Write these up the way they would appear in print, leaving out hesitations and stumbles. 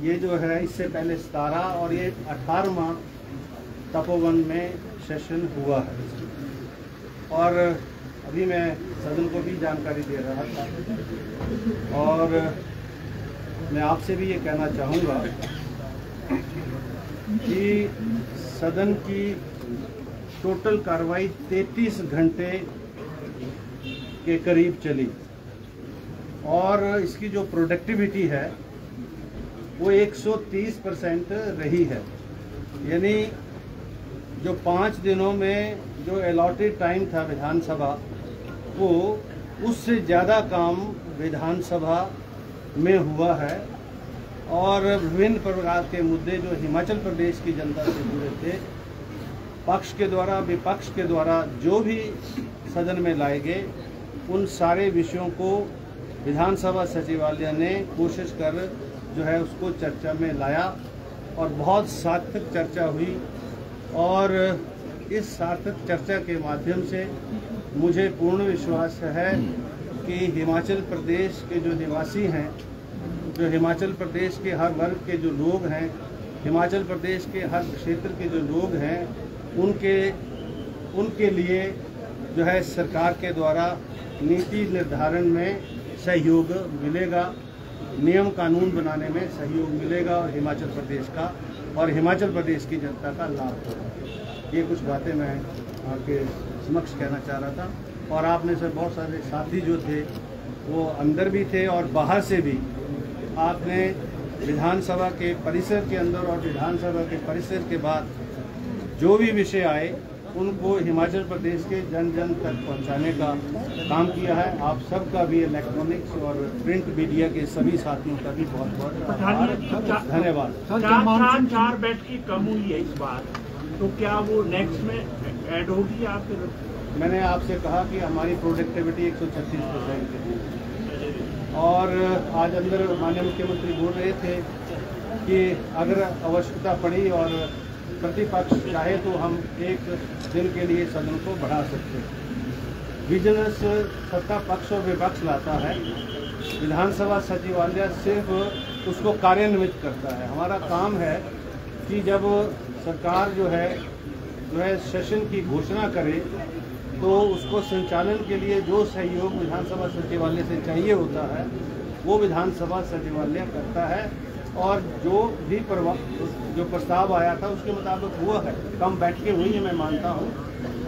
ये जो है इससे पहले 17 और ये 18वां तपोवन में सेशन हुआ है। और अभी मैं सदन को भी जानकारी दे रहा था और मैं आपसे भी ये कहना चाहूँगा कि सदन की टोटल कार्रवाई 33 घंटे के करीब चली और इसकी जो प्रोडक्टिविटी है वो 130% रही है। यानी जो 5 दिनों में जो अलॉटेड टाइम था विधानसभा को, उससे ज़्यादा काम विधानसभा में हुआ है। और विभिन्न प्रकार के मुद्दे जो हिमाचल प्रदेश की जनता से जुड़े थे, पक्ष के द्वारा विपक्ष के द्वारा जो भी सदन में लाए गए, उन सारे विषयों को विधानसभा सचिवालय ने कोशिश कर जो है उसको चर्चा में लाया और बहुत सार्थक चर्चा हुई। और इस सार्थक चर्चा के माध्यम से मुझे पूर्ण विश्वास है कि हिमाचल प्रदेश के जो निवासी हैं, जो हिमाचल प्रदेश के हर वर्ग के जो लोग हैं, हिमाचल प्रदेश के हर क्षेत्र के जो लोग हैं, उनके लिए जो है सरकार के द्वारा नीति निर्धारण में सहयोग मिलेगा, नियम कानून बनाने में सहयोग मिलेगा और हिमाचल प्रदेश की जनता का लाभ होगा। ये कुछ बातें मैं आपके समक्ष कहना चाह रहा था। और आप में से बहुत सारे साथी जो थे वो अंदर भी थे और बाहर से भी आपने विधानसभा के परिसर के अंदर और विधानसभा के परिसर के बाद जो भी विषय आए उनको हिमाचल प्रदेश के जन जन तक पहुंचाने का काम किया है। आप सबका भी, इलेक्ट्रॉनिक्स और प्रिंट मीडिया के सभी साथियों का भी बहुत बहुत धन्यवाद। 4 बेड की कम हुई है इस बार, तो क्या वो नेक्स्ट में ऐड होगी या फिर? मैंने आपसे कहा कि हमारी प्रोडक्टिविटी 136% थी और आज अंदर माननीय मुख्यमंत्री बोल रहे थे कि अगर आवश्यकता पड़ी और प्रतिपक्ष चाहे तो हम एक दिन के लिए सदन को बढ़ा सकते हैं। विजिलेंस सत्ता पक्ष और विपक्ष लाता है, विधानसभा सचिवालय सिर्फ उसको कार्यान्वित करता है। हमारा काम है कि जब सरकार जो है सेशन की घोषणा करे तो उसको संचालन के लिए जो सहयोग विधानसभा सचिवालय से चाहिए होता है वो विधानसभा सचिवालय करता है। और जो भी प्रस्ताव आया था उसके मुताबिक हुआ है, कम बैठ के हुई है मैं मानता हूँ,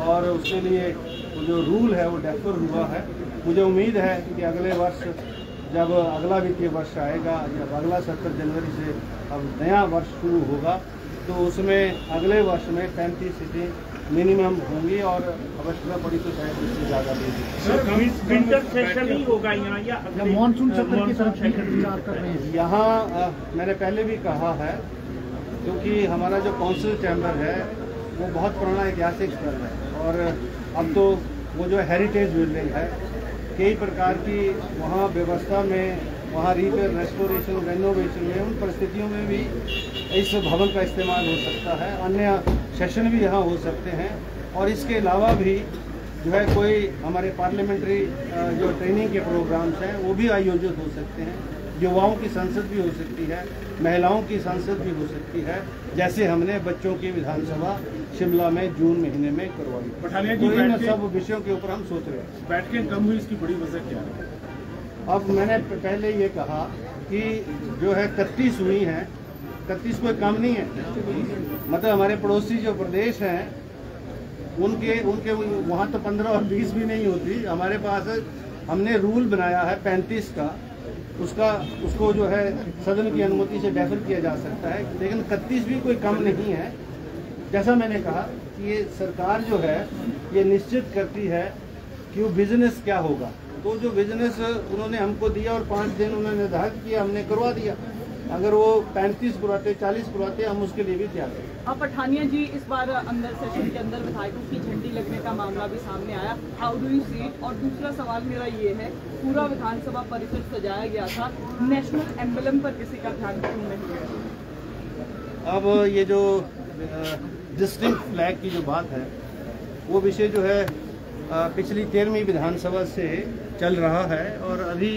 और उसके लिए जो रूल है वो डेफर हुआ है। मुझे उम्मीद है कि अगले वर्ष जब अगला वित्तीय वर्ष आएगा, जब अगला 17 जनवरी से अब नया वर्ष शुरू होगा, तो उसमें अगले वर्ष में 35 सीटें मिनिमम होंगी और आवश्यकता पड़ी तो शायद इससे ज़्यादा देगी। विंटर सेशन ही होगा यहाँ या मानसून सत्र की तरफ विचार कर रहे हैं? यहाँ मैंने पहले भी कहा है, क्योंकि हमारा जो काउंसिल चैम्बर है वो बहुत पुराना ऐतिहासिक स्थल है और अब तो वो जो हेरिटेज बिल्डिंग है, कई प्रकार की वहाँ व्यवस्था में, वहाँ रिपेयर, रेस्टोरेशन, रेनोवेशन में, उन परिस्थितियों में भी इस भवन का इस्तेमाल हो सकता है। अन्य सेशन भी यहाँ हो सकते हैं और इसके अलावा भी जो है कोई हमारे पार्लियामेंट्री जो ट्रेनिंग के प्रोग्राम्स हैं वो भी आयोजित हो सकते हैं। युवाओं की संसद भी हो सकती है, महिलाओं की संसद भी हो सकती है, जैसे हमने बच्चों की विधानसभा शिमला में जून महीने में करवाई। तो इन सब विषयों के ऊपर हम सोच रहे हैं। बैठकें कम हुई, इसकी बड़ी वजह क्या है? अब मैंने पहले ये कहा कि जो है 31 हुई हैं, 31 कोई कम नहीं है। मतलब हमारे पड़ोसी जो प्रदेश हैं उनके वहाँ तो 15 और 20 भी नहीं होती। हमारे पास हमने रूल बनाया है 35 का, उसको जो है सदन की अनुमति से डेफर किया जा सकता है, लेकिन 31 भी कोई कम नहीं है। जैसा मैंने कहा कि ये सरकार जो है ये निश्चित करती है कि वो बिजनेस क्या होगा। तो जो बिजनेस उन्होंने हमको दिया और 5 दिन उन्होंने निर्धारित किया, हमने करवा दिया। अगर वो 35 करवाते, 40 करवाते, हम उसके लिए भी तैयार हैं। अब पठानिया जी, इस बार अंदर सेशन के अंदर विधायकों की झंडी लगने का मामला भी सामने आया, how do you see it? और दूसरा सवाल मेरा ये है, पूरा विधानसभा परिसर सजाया गया था, नेशनल एम्बलम पर किसी का ध्यान क्यों नहीं गया? अब ये जो डिस्ट्रिक्ट फ्लैग की जो बात है वो विषय जो है पिछली 13वीं विधानसभा से चल रहा है और अभी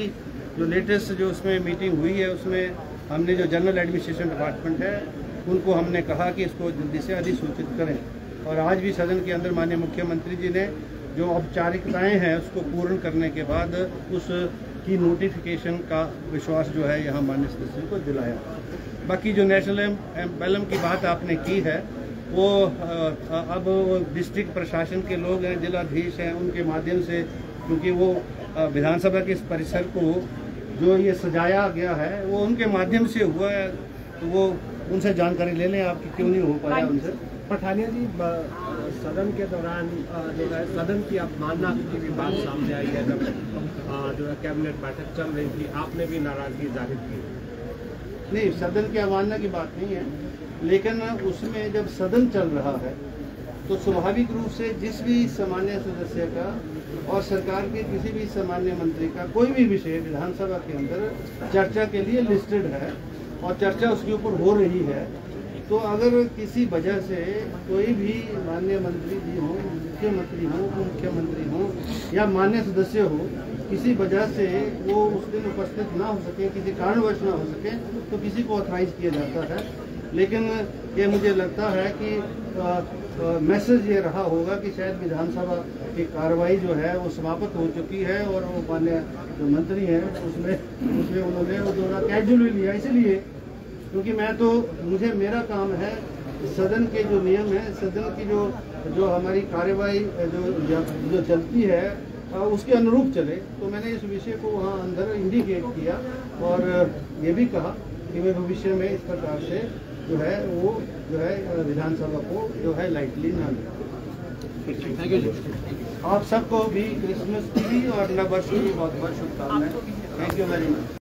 जो लेटेस्ट जो उसमें मीटिंग हुई है उसमें हमने जो जनरल एडमिनिस्ट्रेशन डिपार्टमेंट है उनको हमने कहा कि इसको जल्दी से अधिसूचित करें। और आज भी सदन के अंदर माननीय मुख्यमंत्री जी ने जो औपचारिकताएं हैं उसको पूर्ण करने के बाद उसकी नोटिफिकेशन का विश्वास जो है यहाँ माननीय सदस्यों को दिलाया। बाकी जो नेशनल एम्बलम की बात आपने की है वो अब डिस्ट्रिक्ट प्रशासन के लोग हैं, जिलाधीश हैं, उनके माध्यम से, क्योंकि वो विधानसभा के इस परिसर को जो ये सजाया गया है वो उनके माध्यम से हुआ है, तो वो उनसे जानकारी ले लें आपकी क्यों नहीं हो पाया उनसे। पठानिया जी, सदन के दौरान जो है सदन की अवमानना की भी बात सामने आई है। जब जो है कैबिनेट बैठक चल रही थी, आपने भी नाराजगी जाहिर की। नहीं, सदन की अवमानना की बात नहीं है, लेकिन उसमें जब सदन चल रहा है तो स्वाभाविक रूप से जिस भी सामान्य सदस्य का और सरकार के किसी भी सामान्य मंत्री का कोई भी विषय विधानसभा के अंदर चर्चा के लिए लिस्टेड है और चर्चा उसके ऊपर हो रही है, तो अगर किसी वजह से कोई भी माननीय मंत्री जी हो, मुख्यमंत्री हो, उप मुख्यमंत्री हो या मान्य सदस्य हो, किसी वजह से वो उस दिन उपस्थित ना हो सके, किसी कारणवश ना हो सके, तो किसी को ऑथराइज किया जाता है। लेकिन ये मुझे लगता है कि मैसेज ये रहा होगा कि शायद विधानसभा की कार्रवाई जो है वो समाप्त हो चुकी है और वो मान्य जो मंत्री हैं उसमें उन्होंने वो थोड़ा कैजुअली लिया, इसलिए क्योंकि मुझे मेरा काम है सदन के जो नियम है, सदन की जो हमारी कार्यवाही जो चलती है उसके अनुरूप चले, तो मैंने इस विषय को वहाँ अंदर इंडिकेट किया और ये भी कहा कि मैं भविष्य में इस प्रकार से जो है वो जो है विधानसभा को जो है लाइटली ना लें। Thank you. आप सबको भी क्रिसमस की और नव वर्ष की बहुत बहुत शुभकामनाएं। Thank you very much.